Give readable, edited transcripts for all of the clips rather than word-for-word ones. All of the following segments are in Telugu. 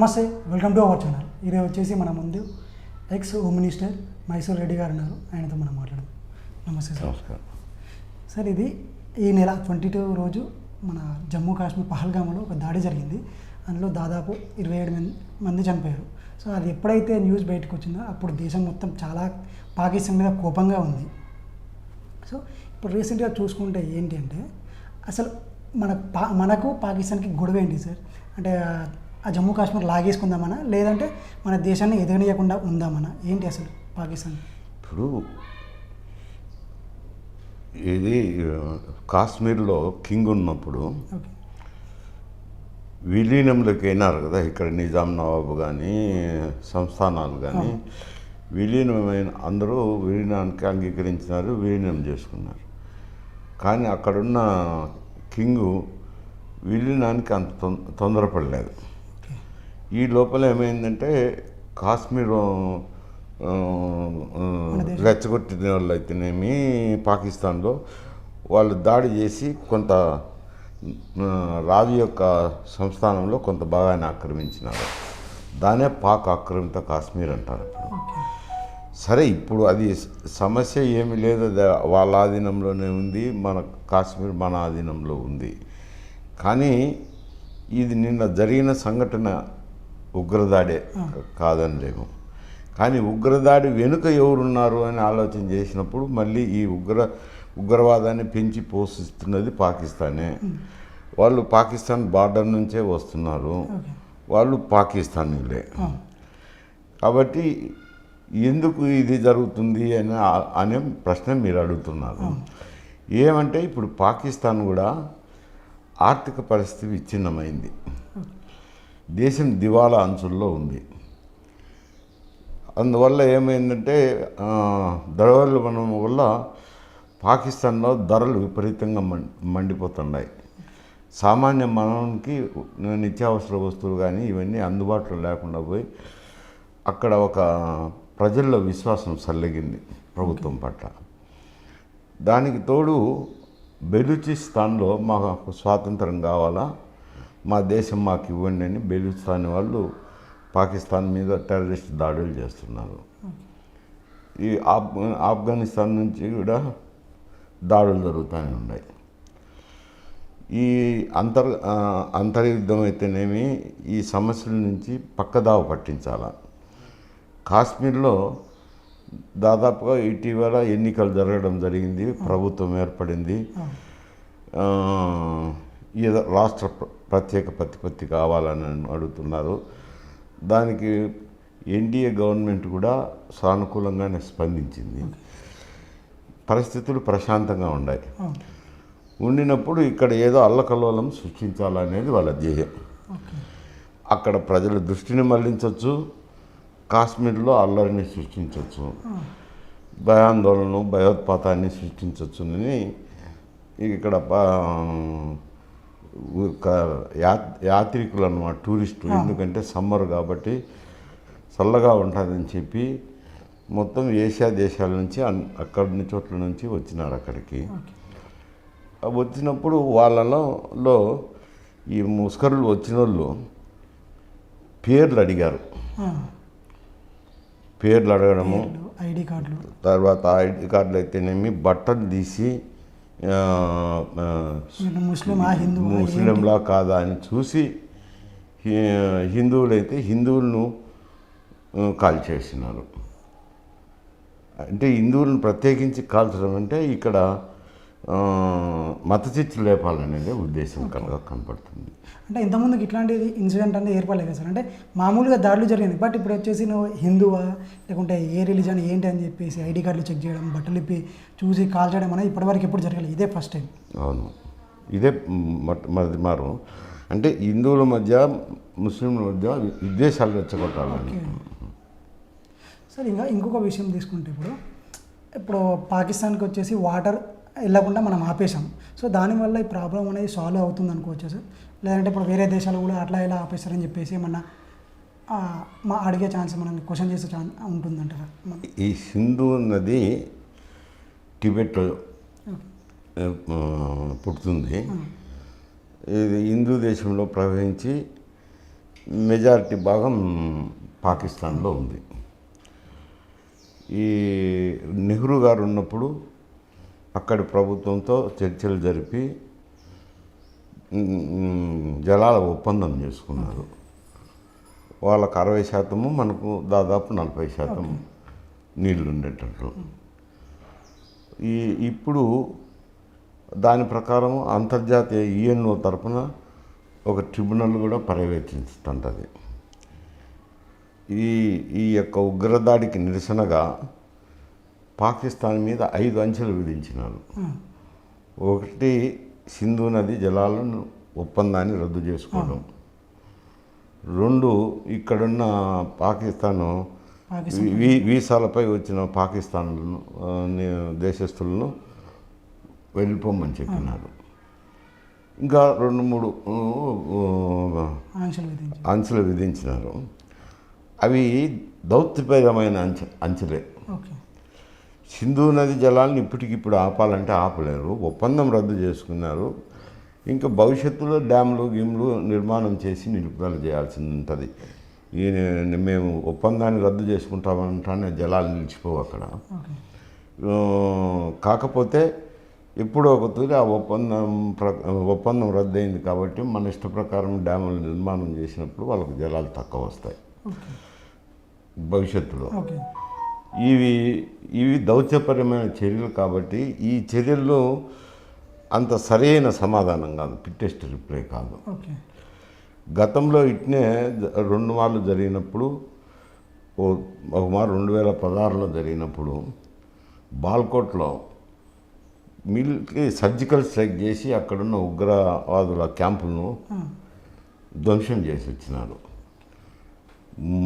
నమస్తే, వెల్కమ్ టు అవర్ ఛానల్. ఈరోజు వచ్చేసి మన ముందు X home minister Mysore Reddy గారు ఉన్నారు. ఆయనతో మనం మాట్లాడదాం. నమస్తే సార్. నమస్కారం సార్, ఇది ఈ నెల 22 రోజు మన జమ్మూ కాశ్మీర్ పహల్గామ్లో ఒక దాడి జరిగింది. అందులో దాదాపు 27 మంది చనిపోయారు. సో అది ఎప్పుడైతే న్యూస్ బయటకు వచ్చిందో అప్పుడు దేశం మొత్తం చాలా పాకిస్తాన్ మీద కోపంగా ఉంది. సో ఇప్పుడు రీసెంట్గా చూసుకుంటే ఏంటి అంటే అసలు మనకు పాకిస్తాన్కి గొడవ ఏంటి సార్? అంటే ఆ జమ్మూ కాశ్మీర్ లాగేసుకుందామనా, లేదంటే మన దేశాన్ని ఎదగనీయకుండా ఉందామనా? ఏంటి అసలు పాకిస్తాన్? ఇప్పుడు ఇది కాశ్మీర్లో కింగ్ ఉన్నప్పుడు ఓకే, విలీనంలోకి అయినారు కదా. ఇక్కడ నిజాం నవాబు కానీ సంస్థానాలు కానీ విలీనమైన అందరూ విలీనానికి అంగీకరించినారు, విలీనం చేసుకున్నారు. కానీ అక్కడున్న కింగు విలీనానికి అంత తొందరపడలేదు. ఈ లోపల ఏమైందంటే కాశ్మీర్ రెచ్చగొట్టిన వాళ్ళు అయితేనేమి పాకిస్తాన్లో వాళ్ళు దాడి చేసి కొంత రాజు యొక్క సంస్థానంలో కొంత భాగాన్ని ఆక్రమించినారు. దానే పాక్ ఆక్రమిత కాశ్మీర్ అంటారు. సరే, ఇప్పుడు అది సమస్య ఏమీ లేదు, వాళ్ళ ఆధీనంలోనే ఉంది, మన కాశ్మీర్ మన ఆధీనంలో ఉంది. కానీ ఇది నిన్న జరిగిన సంఘటన ఉగ్రదాడే కాదనిలేము. కానీ ఉగ్రదాడి వెనుక ఎవరున్నారు అని ఆలోచన చేసినప్పుడు మళ్ళీ ఈ ఉగ్రవాదాన్ని పెంచి పోషిస్తున్నది పాకిస్తానే. వాళ్ళు పాకిస్తాన్ బార్డర్ నుంచే వస్తున్నారు, వాళ్ళు పాకిస్తానీలే. కాబట్టి ఎందుకు ఇది జరుగుతుంది అనే ప్రశ్న మీరు అడుగుతున్నారు. ఏమంటే ఇప్పుడు పాకిస్తాన్ కూడా ఆర్థిక పరిస్థితి విచ్ఛిన్నమైంది, దేశం దివాలా అంచుల్లో ఉంది. అందువల్ల ఏమైందంటే ద్రవ్యోల్బణం వల్ల పాకిస్తాన్లో ధరలు విపరీతంగా మండిపోతున్నాయి. సామాన్య మానవునికి నిత్యావసర వస్తువులు కానీ ఇవన్నీ అందుబాటులో లేకుండా పోయి అక్కడ ఒక ప్రజల్లో విశ్వాసం సల్లగింది ప్రభుత్వం పట్ల. దానికి తోడు బెలూచిస్తాన్లో మాకు స్వాతంత్రం కావాలా, మా దేశం మాకు ఇవ్వండి అని బెలూచిస్తాన్ వాళ్ళు పాకిస్తాన్ మీద టెర్రరిస్ట్ దాడులు చేస్తున్నారు. ఈ ఆఫ్ఘనిస్తాన్ నుంచి కూడా దాడులు జరుగుతూనే ఉన్నాయి. ఈ అంతర్యుద్ధం అయితేనేమి ఈ సమస్యల నుంచి పక్కదావ పట్టించాల. కాశ్మీర్లో దాదాపుగా ఇటీవల ఎన్నికలు జరగడం జరిగింది, ప్రభుత్వం ఏర్పడింది, రాష్ట్ర ప్రత్యేక ప్రతిపత్తి కావాలని అడుగుతున్నారు. దానికి ఎన్డీఏ గవర్నమెంట్ కూడా సానుకూలంగానే స్పందించింది. పరిస్థితులు ప్రశాంతంగా ఉన్నాయి. ఉండినప్పుడు ఇక్కడ ఏదో అల్లకల్లోలం సృష్టించాలనేది వాళ్ళ ధ్యేయం. అక్కడ ప్రజల దృష్టిని మళ్లించవచ్చు, కాశ్మీర్లో అల్లరిని సృష్టించవచ్చు, భయాందోళన భయోత్పాతాన్ని సృష్టించవచ్చు అని ఇక్కడ యాత్రికులు అన్నమాట, టూరిస్టులు. ఎందుకంటే సమ్మర్ కాబట్టి చల్లగా ఉంటుందని చెప్పి మొత్తం ఏషియా దేశాల నుంచి అక్కడి చోట్ల నుంచి వచ్చినారు అక్కడికి. వచ్చినప్పుడు వాళ్ళలో ఈ ముస్కరులు వచ్చిన వాళ్ళు పేర్లు అడిగారు. పేర్లు అడగడము, ఐడి కార్డులు, తర్వాత ఐడి కార్డులు అయితేనేమి బట్టలు తీసి ముస్లింలా కాదా అని చూసి హిందువులైతే హిందువులను కాల్ చేసినారు. అంటే హిందువులను ప్రత్యేకించి కాల్చడం అంటే ఇక్కడ మత చిచ్చు లేపాలనేది ఉద్దేశం కనపడుతుంది. అంటే ఇంతకుముందుకు ఇట్లాంటిది ఇన్సిడెంట్ అనేది ఏర్పడలేదు కదా సార్? అంటే మామూలుగా దాడులు జరిగింది, బట్ ఇప్పుడు వచ్చేసి నువ్వు హిందువా లేకుంటే ఏ రిలీజన్ ఏంటి అని చెప్పేసి ఐడి కార్డులు చెక్ చేయడం, బట్టలు ఇప్పి చూసి కాల్ చేయడం అనేది ఇప్పటివరకు ఎప్పుడు జరగలేదు, ఇదే ఫస్ట్ టైం. అవును, ఇదే మారు. అంటే హిందువుల మధ్య ముస్లింల మధ్య విద్వేషాలు రెచ్చగొట్టాలని. సార్, ఇంకొక విషయం తీసుకుంటే ఇప్పుడు పాకిస్తాన్కి వచ్చేసి వాటర్ వెళ్ళకుండా మనం ఆపేసాం. సో దానివల్ల ఈ ప్రాబ్లం అనేది సాల్వ్ అవుతుంది అనుకోవచ్చు సార్? లేదంటే ఇప్పుడు వేరే దేశాలు కూడా అట్లా ఇలా ఆపేస్తారని చెప్పేసి ఏమన్నా అడిగే ఛాన్స్, మనం క్వశ్చన్ చేసే ఛాన్స్ ఉంటుందంటారా? ఈ సింధు నది టిబెట్లో పుడుతుంది. ఇది హిందూ దేశంలో ప్రవహించి మెజారిటీ భాగం పాకిస్తాన్లో ఉంది. ఈ నెహ్రూ గారు ఉన్నప్పుడు అక్కడి ప్రభుత్వంతో చర్చలు జరిపి జలాల ఒప్పందం చేసుకున్నారు. వాళ్ళకు 60%, మనకు దాదాపు 40% నీళ్లు ఉండేటట్లు. ఇప్పుడు దాని ప్రకారం అంతర్జాతీయ యుఎన్ఓ తరఫున ఒక ట్రిబ్యునల్ కూడా పర్యవేక్షిస్తుంటుంది. ఈ యొక్క ఉగ్రదాడికి నిరసనగా పాకిస్తాన్ మీద 5 ఆంక్షలు విధించినారు. ఒకటి, సింధు నది జలాలను ఒప్పందాన్ని రద్దు చేసుకోవడం. 2, ఇక్కడున్న పాకిస్తాను వీసాలపై వచ్చిన పాకిస్తాన్ దేశస్తులను వెళ్ళిపోమని చెప్పినారు. ఇంకా 2-3 ఆంక్షలు విధించినారు. అవి దౌత్యపరమైన అంచెలే. సింధు నది జలాలను ఇప్పటికిప్పుడు ఆపాలంటే ఆపలేరు. ఒప్పందం రద్దు చేసుకున్నారు. ఇంకా భవిష్యత్తులో డ్యామ్లు గిమ్లు నిర్మాణం చేసి నిలుపుదల చేయాల్సి ఉంటుంది. మేము ఒప్పందాన్ని రద్దు చేసుకుంటామంటానే జలాలు నిలిచిపోవు అక్కడ. కాకపోతే ఎప్పుడో ఒక తూరి ఆ ఒప్పందం రద్దయింది కాబట్టి మన ఇష్ట ప్రకారం డ్యాములు నిర్మాణం చేసినప్పుడు వాళ్ళకు జలాలు తక్కువ వస్తాయి భవిష్యత్తులో. ఇవి దౌత్యపరమైన చర్యలు కాబట్టి ఈ చర్యల్లో అంత సరైన సమాధానం కాదు, ఫిట్టెస్ట్ రిప్లై కాదు. గతంలో ఇట్నే 2 మార్లు జరిగినప్పుడు, ఒక మారు 2016లో జరిగినప్పుడు బాల్కోట్లో మిలిటరీ సర్జికల్ స్ట్రైక్ చేసి అక్కడున్న ఉగ్రవాదుల క్యాంపులను ధ్వంసం చేసి వచ్చినారు.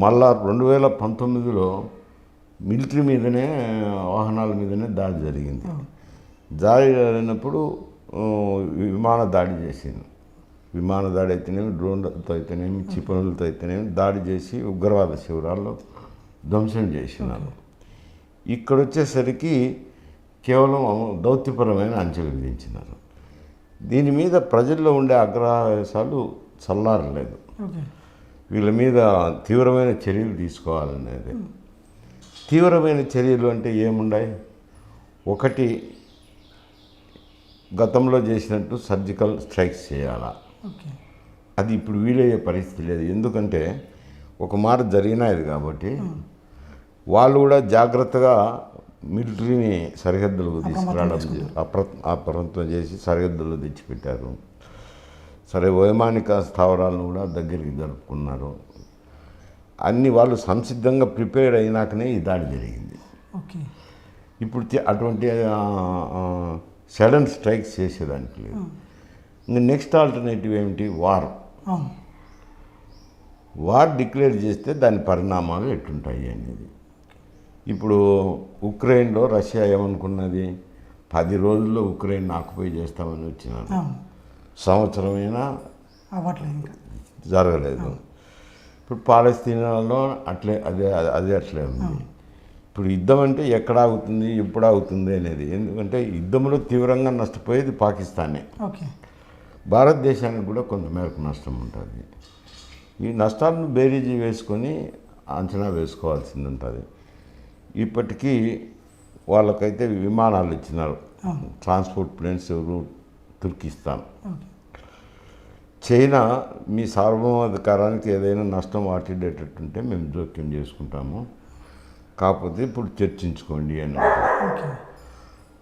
మళ్ళా 2019లో మిలిటరీ మీదనే, వాహనాల మీదనే దాడి జరిగింది. దాడి జరిగినప్పుడు విమాన దాడి చేసింది. విమాన దాడి అయితేనేమి, డ్రోన్లతో అయితేనేమి, క్షిపణులతో అయితేనేమి దాడి చేసి ఉగ్రవాద శిబిరాల్లో ధ్వంసం చేసినారు. ఇక్కడ వచ్చేసరికి కేవలం దౌత్యపరమైన అంచెలు విధించినారు. దీని మీద ప్రజల్లో ఉండే ఆగ్రహావేశాలు చల్లారలేదు. వీళ్ళ మీద తీవ్రమైన చర్యలు తీసుకోవాలనేది. తీవ్రమైన చర్యలు అంటే ఏముండాయి? ఒకటి, గతంలో చేసినట్టు సర్జికల్ స్ట్రైక్స్ చేయాలా. అది ఇప్పుడు వీలయ్యే పరిస్థితి లేదు. ఎందుకంటే ఒక మాట జరిగినాయి కాబట్టి వాళ్ళు కూడా జాగ్రత్తగా మిలిటరీని సరిహద్దులకు తీసుకురావడం, అప్రమత్తం చేసి సరిహద్దుల్లో తెచ్చిపెట్టారు. సరే, వైమానిక స్థావరాలను కూడా దగ్గరికి జరుపుకున్నారు. అన్ని వాళ్ళు సంసిద్ధంగా ప్రిపేర్డ్ అయినాకనే ఈ దాడి జరిగింది. ఇప్పుడు అటువంటి సడన్ స్ట్రైక్స్ చేసేదానికి లేదు. ఇంకా నెక్స్ట్ ఆల్టర్నేటివ్ ఏమిటి? వార్ డిక్లేర్ చేస్తే దాని పరిణామాలు ఎట్టుంటాయి అనేది. ఇప్పుడు ఉక్రెయిన్లో రష్యా ఏమనుకున్నది? 10 రోజుల్లో ఉక్రెయిన్ ఆక్యుపై చేస్తామని వచ్చినారు. సంవత్సరమైనా జరగలేదు. ఇప్పుడు పాలస్తీనాలో అట్లే అట్లే ఉంది. ఇప్పుడు యుద్ధం అంటే ఎక్కడ ఆగుతుంది, ఎప్పుడు ఆగుతుంది అనేది. ఎందుకంటే యుద్ధంలో తీవ్రంగా నష్టపోయేది పాకిస్తానే. భారతదేశానికి కూడా కొంతమేరకు నష్టం ఉంటుంది. ఈ నష్టాలను బేరీజీ వేసుకొని అంచనా వేసుకోవాల్సింది ఉంటుంది. ఇప్పటికీ వాళ్ళకైతే విమానాలు ఇచ్చినారు, transport planes route Turkestan. China మీ సార్వభౌమాధికారానికి ఏదైనా నష్టం వాటిల్లేటట్టుంటే మేము జోక్యం చేసుకుంటాము, కాకపోతే ఇప్పుడు చర్చించుకోండి అని.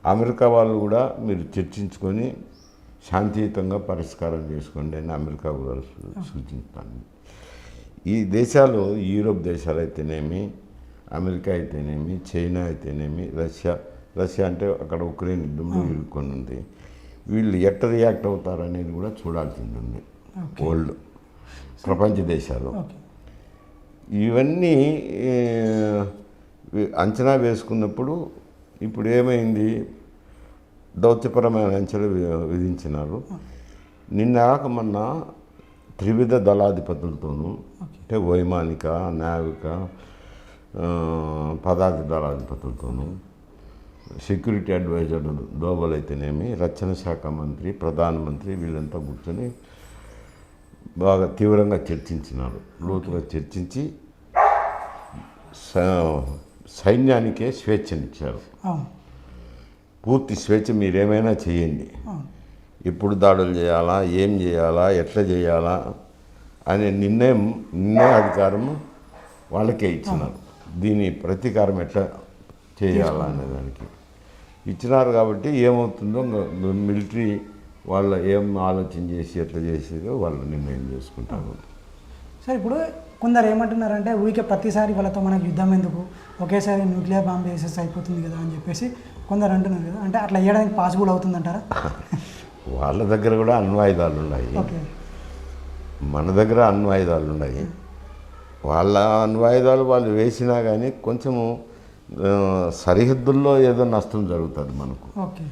అమెరికా వాళ్ళు కూడా మీరు చర్చించుకొని శాంతియుతంగా పరిష్కారం చేసుకోండి అని అమెరికా కూడా సూచిస్తాను. ఈ దేశాలు, యూరోప్ దేశాలు అయితేనేమి, అమెరికా అయితేనేమి, చైనా అయితేనేమి, రష్యా అంటే అక్కడ ఉక్రెయిన్ యుద్ధంలో ఇరుక్కొని ఉంది. వీళ్ళు ఎట్ట రియాక్ట్ అవుతారనేది కూడా చూడాల్సింది ఉంది. వరల్డ్ ప్రపంచ దేశాలు ఇవన్నీ అంచనా వేసుకున్నప్పుడు ఇప్పుడు ఏమైంది? దౌత్యపరమైన అంచనా విధించినారు. మొన్న త్రివిధ దళాధిపతులతోనూ, అంటే వైమానిక, నావిక, పదాతి దళాధిపతులతోనూ, సెక్యూరిటీ అడ్వైజర్ దోబల్ అయితేనేమి, రక్షణ శాఖ మంత్రి, ప్రధానమంత్రి వీళ్ళంతా కూర్చొని బాగా తీవ్రంగా చర్చించినారు. లోతుగా చర్చించి సైన్యానికే స్వేచ్ఛనిచ్చారు. అవును. పూర్తి స్వేచ్ఛ, మీరేమైనా చేయండి, అవును. ఎప్పుడు దాడులు చేయాలా, ఏం చేయాలా, ఎట్లా చేయాలా అనే నిర్ణయాధికారము వాళ్ళకే ఇచ్చినారు. దీని ప్రతీకారం ఎట్లా చేయాలా అనే దానికి ఇచ్చినారు. కాబట్టి ఏమవుతుందో మిలిటరీ వాళ్ళ ఏం ఆలోచన చేసి ఎట్లా చేసేదో వాళ్ళు నిర్ణయం చేసుకుంటారు. సార్ ఇప్పుడు కొందరు ఏమంటున్నారంటే ఊరికే ప్రతిసారి వాళ్ళతో మనకు యుద్ధం ఎందుకు, ఒకేసారి న్యూక్లియర్ బాంబు వేసేసి అయిపోతుంది కదా అని చెప్పేసి కొందరు అంటున్నారు కదా, అంటే అట్లా వేయడానికి పాసిబుల్ అవుతుందంటారా? వాళ్ళ దగ్గర కూడా అణ్వాయుధాలు ఉన్నాయి, ఓకే. మన దగ్గర అణ్వాయుధాలు ఉన్నాయి. వాళ్ళ అణ్వాయుధాలు వాళ్ళు వేసినా కానీ కొంచెము సరిహద్దుల్లో ఏదో నష్టం జరుగుతుంది మనకు. ఓకే.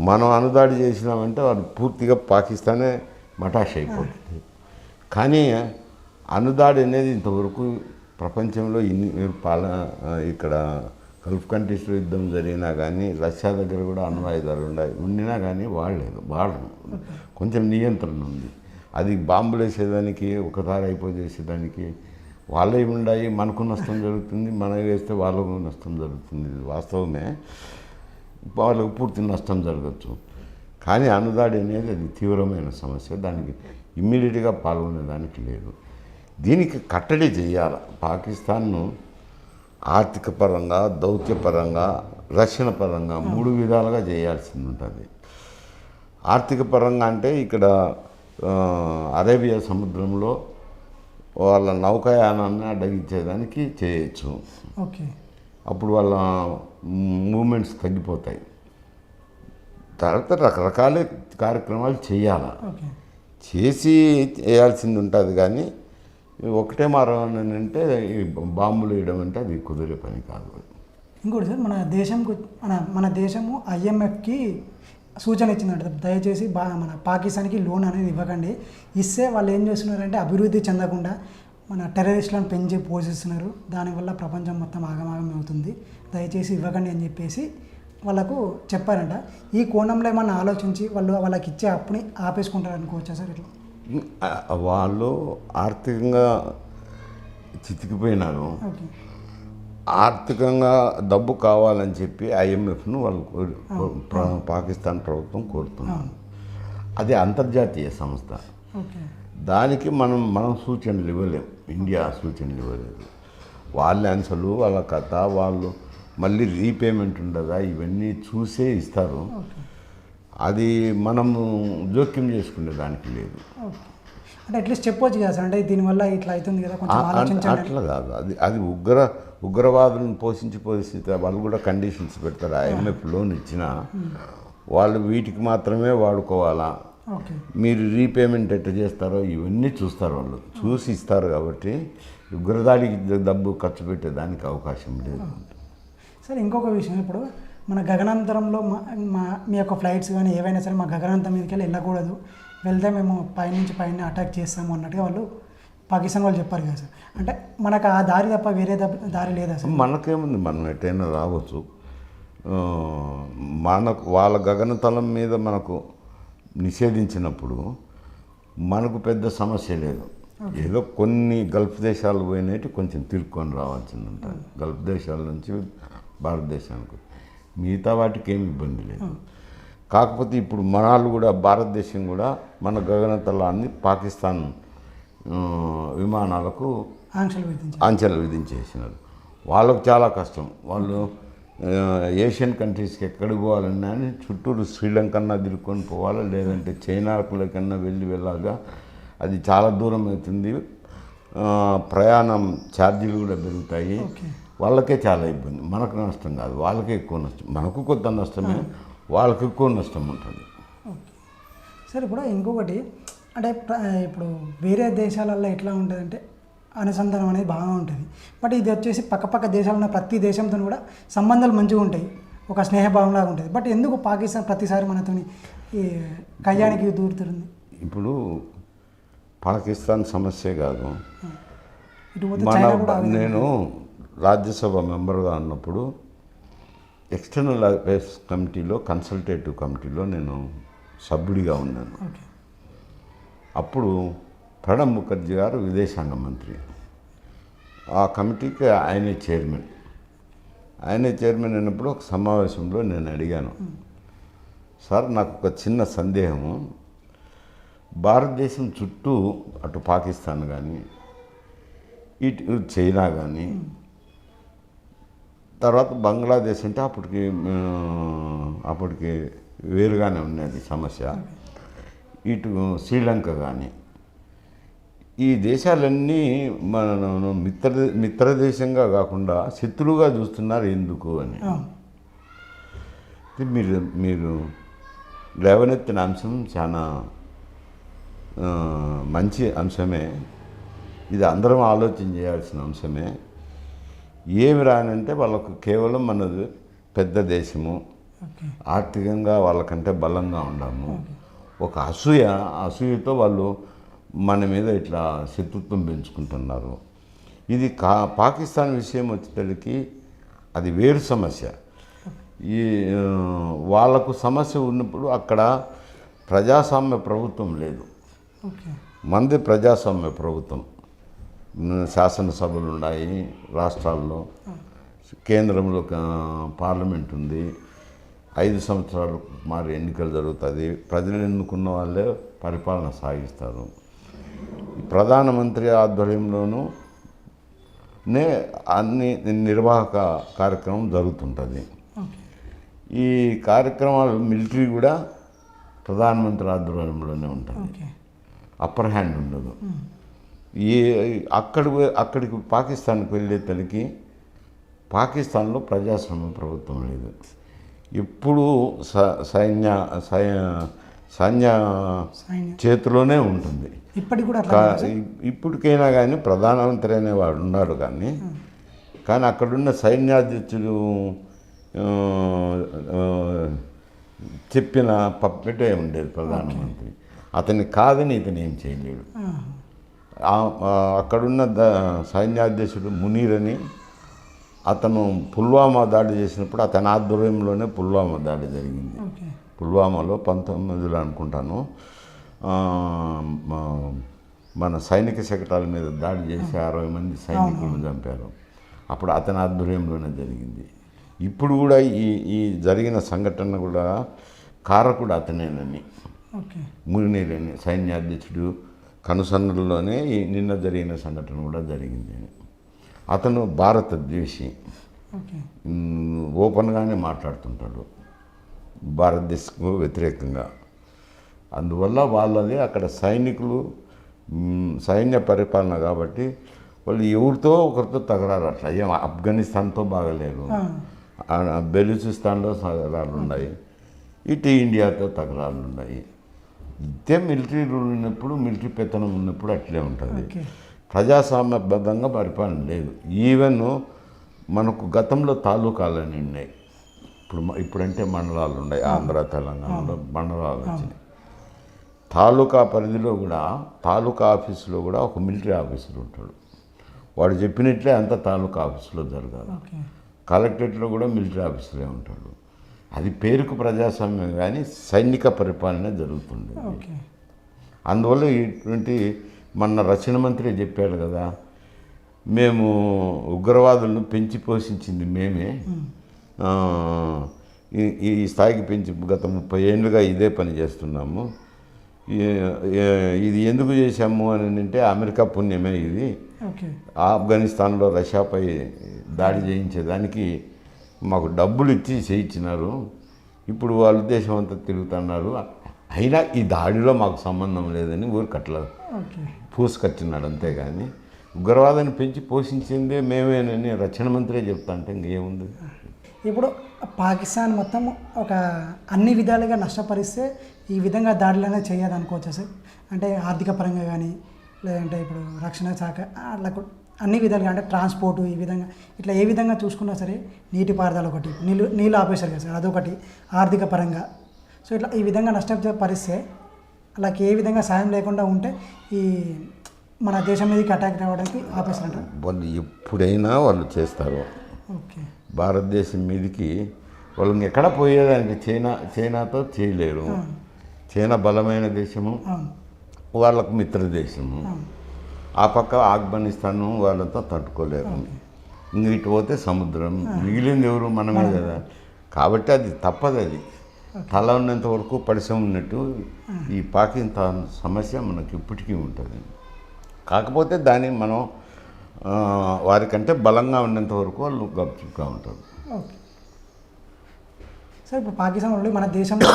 మనం అనుదాడి చేసినామంటే వాళ్ళు పూర్తిగా పాకిస్తానే మటాష్ అయిపోతుంది. కానీ అనుదాడి అనేది ఇంతవరకు ప్రపంచంలో ఇక్కడ గల్ఫ్ కంట్రీస్లో యుద్ధం జరిగినా కానీ రష్యా దగ్గర కూడా అణ్వాయుధాలు ఉండినా కానీ వాడరు. కొంచెం నియంత్రణ ఉంది. అది బాంబులు వేసేదానికి ఒకసారి అయిపోయేసేదానికి వాళ్ళే ఉన్నాయి. మనకు నష్టం జరుగుతుంది, మనం వేస్తే వాళ్ళకు నష్టం జరుగుతుంది. ఇది వాస్తవమే, వాళ్ళకు పూర్తి నష్టం జరగచ్చు. కానీ అణుదాడి అనేది అది తీవ్రమైన సమస్య. దానికి ఇమ్మీడియట్గా పాల్గొనేదానికి లేదు. దీనికి కట్టడి చేయాలి. పాకిస్తాన్ను ఆర్థిక పరంగా, దౌత్యపరంగా, రక్షణ పరంగా 3 విధాలుగా చేయాల్సింది ఉంటుంది. ఆర్థిక పరంగా అంటే ఇక్కడ అరేబియా సముద్రంలో వాళ్ళ నౌకాయానాన్ని అడ్డగించేదానికి చేయొచ్చు. ఓకే. అప్పుడు వాళ్ళ మూమెంట్స్ తగ్గిపోతాయి. తర్వాత రకరకాల కార్యక్రమాలు చేయాలి. ఓకే. చేసి చేయాల్సింది ఉంటుంది. కానీ ఒకటే మార్గం అంటే ఈ బాంబులు వేయడం అంటే అది కుదిరే పని కాదు. ఇంకోటి సార్, మన దేశము IMFకి సూచన ఇచ్చిందంట, దయచేసి మన పాకిస్తాన్కి లోన్ అనేది ఇవ్వకండి, ఇస్తే వాళ్ళు ఏం చేస్తున్నారంటే అభివృద్ధి చెందకుండా మన టెర్రరిస్టులను పెంచి పోషిస్తున్నారు, దానివల్ల ప్రపంచం మొత్తం ఆగమాగం అవుతుంది, దయచేసి ఇవ్వకండి అని చెప్పేసి వాళ్ళకు చెప్పారంట. ఈ కోణంలో ఏమన్నా ఆలోచించి వాళ్ళకి ఇచ్చే అప్పుని ఆపేసుకుంటారు అనుకోవచ్చా సార్? ఇట్లా వాళ్ళు ఆర్థికంగా చితికిపోయినారు. ఓకే. ఆర్థికంగా డబ్బు కావాలని చెప్పి IMFను వాళ్ళు పాకిస్తాన్ ప్రభుత్వం కోరుతున్నారు. అది అంతర్జాతీయ సంస్థ. ఓకే. దానికి మనం సూచనలు ఇవ్వలేం. ఇండియా సూచనలు ఇవ్వలేదు. వాళ్ళ ఆన్సర్లు, వాళ్ళ కథ, వాళ్ళు మళ్ళీ రీపేమెంట్ ఉండదా ఇవన్నీ చూసే ఇస్తారు. అది మనము జోక్యం చేసుకునే దానికి లేదు. అంటే అట్లీస్ట్ చెప్పొచ్చు కదా సార్, అంటే దీనివల్ల ఇట్లా అవుతుంది కదా, కొంచెం ఆలోచించండి. అట్లా కాదు. అది ఉగ్రవాదులను పోషించి వాళ్ళు కూడా కండిషన్స్ పెడతారు. IMF లోన్ ఇచ్చినా వాళ్ళు వీటికి మాత్రమే వాడుకోవాలా, మీరు రీపేమెంట్ ఎట్లా చేస్తారో ఇవన్నీ చూస్తారు. వాళ్ళు చూసి ఇస్తారు. కాబట్టి ఉగ్రదాడికి డబ్బు ఖర్చు పెట్టేదానికి అవకాశం లేదు. సార్ ఇంకొక విషయం, ఇప్పుడు మన గగనాంతరంలో మీ యొక్క ఫ్లైట్స్ కానీ ఏవైనా సరే మా గగనాంతం మీదకి వెళ్ళకూడదు, వెళ్తే మేము పైన అటాక్ చేస్తాము అన్నట్టుగా వాళ్ళు పాకిస్తాన్ వాళ్ళు చెప్పారు కదా సార్. అంటే మనకు ఆ దారి తప్ప వేరే దారి లేదా సార్? మనకేముంది, మనం ఎటైనా రావచ్చు. వాళ్ళ గగనతలం మీద మనకు నిషేధించినప్పుడు మనకు పెద్ద సమస్య లేదు. ఏదో కొన్ని గల్ఫ్ దేశాలు పోయినట్టు కొంచెం తిరుక్కొని రావాల్సింది ఉంటుంది. గల్ఫ్ దేశాల నుంచి భారతదేశానికి, మిగతా వాటికి ఏమి ఇబ్బంది లేదు. కాకపోతే ఇప్పుడు మనాళ్ళు కూడా, భారతదేశం కూడా మన గగనతలాన్ని పాకిస్తాన్ విమానాలకు ఆంక్షలు విధించేసినారు. వాళ్ళకు చాలా కష్టం. వాళ్ళు ఏషియన్ కంట్రీస్కి ఎక్కడికి పోవాలన్నా చుట్టూరు శ్రీలంకన్నా తిరుక్కొని పోవాలి, లేదంటే చైనాకులకన్నా వెళ్ళాగా. అది చాలా దూరం అవుతుంది. ప్రయాణం ఛార్జీలు కూడా పెరుగుతాయి. వాళ్ళకే చాలా ఇబ్బంది. మనకు నష్టం కాదు, వాళ్ళకే ఎక్కువ నష్టం. మనకు కొంత నష్టమే, వాళ్ళకి ఎక్కువ నష్టం ఉంటుంది. సార్ ఇప్పుడు ఇంకొకటి, అంటే ఇప్పుడు వేరే దేశాలలో ఎట్లా ఉంటుందంటే అనుసంధానం అనేది బాగా ఉంటుంది. బట్ ఇది వచ్చేసి పక్క దేశాలు ఉన్న ప్రతి దేశంతో కూడా సంబంధాలు మంచిగా ఉంటాయి, ఒక స్నేహభావంలాగా ఉంటుంది. బట్ ఎందుకు పాకిస్తాన్ ప్రతిసారి మనతో ఈ కయ్యానికి దూరుతుంది? ఇప్పుడు పాకిస్తాన్ సమస్య కాదు. నేను రాజ్యసభ మెంబర్గా ఉన్నప్పుడు ఎక్స్టర్నల్ అఫైర్స్ కమిటీలో, కన్సల్టేటివ్ కమిటీలో నేను సభ్యుడిగా ఉన్నాను. అప్పుడు ప్రణబ్ ముఖర్జీ గారు విదేశాంగ మంత్రి. ఆ కమిటీకి ఆయనే చైర్మన్. ఆయనే చైర్మన్ అయినప్పుడు ఒక సమావేశంలో నేను అడిగాను, సార్ నాకు ఒక చిన్న సందేహము, భారతదేశం చుట్టూ అటు పాకిస్తాన్ కానీ ఇటు చైనా కానీ తర్వాత బంగ్లాదేశ్ అంటే అప్పటికి వేరుగానే ఉన్నది సమస్య, ఇటు శ్రీలంక కానీ ఈ దేశాలన్నీ మన మిత్రదేశంగా కాకుండా శత్రువుగా చూస్తున్నారు ఎందుకు అని. మీరు లేవనెత్తిన అంశం చాలా మంచి అంశమే, ఇది అందరం ఆలోచన చేయాల్సిన అంశమే. ఏమి రానంటే వాళ్ళకు కేవలం మనది పెద్ద దేశము, ఆర్థికంగా వాళ్ళకంటే బలంగా ఉన్నాము, ఒక అసూయతో వాళ్ళు మన మీద ఇట్లా శత్రుత్వం పెంచుకుంటున్నారు. ఇది పాకిస్తాన్ విషయం వచ్చేసరికి అది వేరు సమస్య. ఈ వాళ్ళకు సమస్య ఉన్నప్పుడు అక్కడ ప్రజాస్వామ్య ప్రభుత్వం లేదు, మనది ప్రజాస్వామ్య ప్రభుత్వం. శాసనసభలు ఉన్నాయి రాష్ట్రాల్లో, కేంద్రంలో పార్లమెంట్ ఉంది, 5 సంవత్సరాలు మారి ఎన్నికలు జరుగుతుంది, ప్రజలు ఎన్నుకున్న వాళ్ళే పరిపాలన సాగిస్తారు. ప్రధానమంత్రి ఆధ్వర్యంలోనూ అన్ని నిర్వాహక కార్యక్రమం జరుగుతుంటుంది. ఈ కార్యక్రమాలు మిలిటరీ కూడా ప్రధానమంత్రి ఆధ్వర్యంలోనే ఉంటుంది, అప్పర్ హ్యాండ్ ఉండదు. అక్కడికి పాకిస్తాన్కి వెళ్ళేసరికి పాకిస్తాన్లో ప్రజాస్వామ్య ప్రభుత్వం లేదు, ఎప్పుడూ సైన్య చేతిలోనే ఉంటుంది. ఇప్పటికైనా కానీ ప్రధానమంత్రి అనేవాడు ఉన్నాడు కానీ అక్కడున్న సైన్యాధ్యక్షుడు చెప్పిన పప్పెటే ఉండేది ప్రధానమంత్రి, అతన్ని కాదని ఇతను ఏం చేయలేడు. అక్కడున్న సైన్యాధ్యక్షుడు మునీర్ అని, అతను పుల్వామా దాడి చేసినప్పుడు అతని ఆధ్వర్యంలోనే పుల్వామా దాడి జరిగింది. పుల్వామాలో 19 అనుకుంటాను మన సైనిక శకటాల మీద దాడి చేసి 60 మంది సైనికులను చంపారు. అప్పుడు అతని ఆధ్వర్యంలోనే జరిగింది. ఇప్పుడు కూడా ఈ జరిగిన సంఘటన కూడా కారకుడు అతనేనని, మునీరని సైన్యాధ్యక్షుడు కనుసన్నల్లోనే నిన్న జరిగిన సంఘటన కూడా జరిగింది. అతను భారత ద్వేషి, ఓపెన్గానే మాట్లాడుతుంటాడు భారతదేశకు వ్యతిరేకంగా. అందువల్ల వాళ్ళది అక్కడ సైనికులు సైన్య పరిపాలన కాబట్టి వాళ్ళు ఎవరితో ఒకరితో తగరారు. అట్లా ఏం ఆఫ్ఘనిస్తాన్తో బాగలేరు, బెలూచిస్తాన్లో తగరాలు ఉన్నాయి, ఇటు ఇండియాతో తగరాలు ఉన్నాయి. ఇదే మిలిటరీ రూల్ ఉన్నప్పుడు, మిలిటరీ పెత్తనం ఉన్నప్పుడు అట్లే ఉంటుంది. ప్రజాస్వామ్యబద్ధంగా పరిపాలన లేదు. ఈవెన్ మనకు గతంలో తాలూకాలని ఉన్నాయి, ఇప్పుడంటే మండలాలు ఉన్నాయి. ఆంధ్ర తెలంగాణలో మండలాలు వచ్చినాయి. తాలూకా పరిధిలో కూడా తాలూకా ఆఫీసులో కూడా ఒక మిలిటరీ ఆఫీసర్ ఉంటాడు, వాడు చెప్పినట్లే అంత తాలూకా ఆఫీసులో జరగాలి. కలెక్టరేట్లో కూడా మిలిటరీ ఆఫీసరే ఉంటాడు. అది పేరుకు ప్రజాస్వామ్యం కానీ సైనిక పరిపాలన జరుగుతుంది. అందువల్ల ఇటువంటి మన రక్షణ మంత్రి చెప్పాడు కదా, మేము ఉగ్రవాదులను పెంచి పోషించింది మేమే, ఈ స్థాయికి పెంచి గత 30 ఏళ్ళుగా ఇదే పని చేస్తున్నాము. ఇది ఎందుకు చేశాము అని అంటే అమెరికా పుణ్యమే ఇది. ఆఫ్ఘనిస్తాన్లో రష్యాపై దాడి చేయించేదానికి మాకు డబ్బులు ఇచ్చి చేయించినారు, ఇప్పుడు వాళ్ళ దేశం అంతా తిరుగుతున్నారు, అయినా ఈ దాడిలో మాకు సంబంధం లేదని ఊరికట్లా పూసుకొచ్చినాడు. అంతేగాని ఉగ్రవాదాన్ని పెంచి పోషించిందే మేమేనని రక్షణ మంత్రి చెప్తా అంటే ఇంకేముంది. ఇప్పుడు పాకిస్తాన్ మొత్తం ఒక అన్ని విధాలుగా నష్టపరిస్తే ఈ విధంగా దాడులనే చేయదు అనుకోవచ్చా సార్? అంటే ఆర్థిక పరంగా కానీ, లేదంటే ఇప్పుడు రక్షణ శాఖ అట్లా అన్ని విధాలుగా, అంటే ట్రాన్స్పోర్టు ఈ విధంగా ఇట్లా ఏ విధంగా చూసుకున్నా సరే, నీటిపారుదల ఒకటి, నీళ్ళు ఆపేశారు కదా సార్, అదొకటి ఆర్థిక పరంగా. సో ఇట్లా ఈ విధంగా నష్టపరిస్తే అలాగే ఏ విధంగా సాయం లేకుండా ఉంటే ఈ మన దేశం మీదకి అటాక్ రావడానికి ఆపేస్తారంట. వాళ్ళు ఎప్పుడైనా వాళ్ళు చేస్తారు. భారతదేశం మీదకి వాళ్ళని ఎక్కడ పోయేదానికి చైనాతో చేయలేరు. చైనా బలమైన దేశము, వాళ్ళకు మిత్ర దేశము, ఆ పక్క ఆఫ్ఘనిస్తాన్ వాళ్ళతో తట్టుకోలేరు. ఇంక ఇటు పోతే సముద్రం, మిగిలింది ఎవరు? మనమే కదా. కాబట్టి అది తప్పదు. అది తల ఉన్నంత వరకు పరిశ్రమ ఉన్నట్టు ఈ పాకిస్తాన్ సమస్య మనకి ఇప్పటికీ ఉంటుంది. కాకపోతే దాన్ని మనం వారికంటే బలంగా ఉన్నంత వరకు వాళ్ళు గప్చుగా ఉంటారు. ఓకే సార్, ఇప్పుడు పాకిస్తాన్ ఓన్లీ మన దేశంలో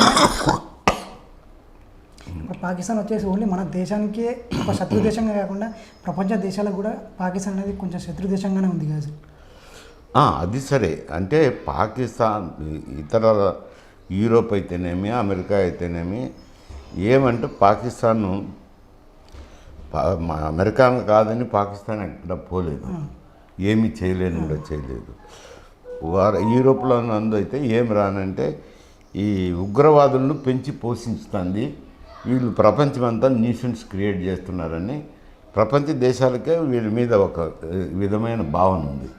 ఇప్పుడు పాకిస్తాన్ వచ్చేసి ఓన్లీ మన దేశానికే ఒక శత్రు దేశంగా కాకుండా ప్రపంచ దేశాలకు కూడా పాకిస్తాన్ అనేది కొంచెం శత్రు దేశంగానే ఉంది కదా సార్. అది సరే, అంటే పాకిస్తాన్ ఇతర యూరోప్ అయితేనేమి, అమెరికా అయితేనేమి, ఏమంటే పాకిస్తాన్ అమెరికా కాదని పాకిస్తాన్ ఎక్కడ పోలేదు, ఏమీ చేయలేని కూడా చేయలేదు. యూరోప్లో నందు అయితే ఏం రానంటే ఈ ఉగ్రవాదులను పెంచి పోషిస్తుంది, వీళ్ళు ప్రపంచమంతా న్యూసెన్స్ క్రియేట్ చేస్తున్నారని ప్రపంచ దేశాలకే వీళ్ళ మీద ఒక విధమైన భావన ఉంది.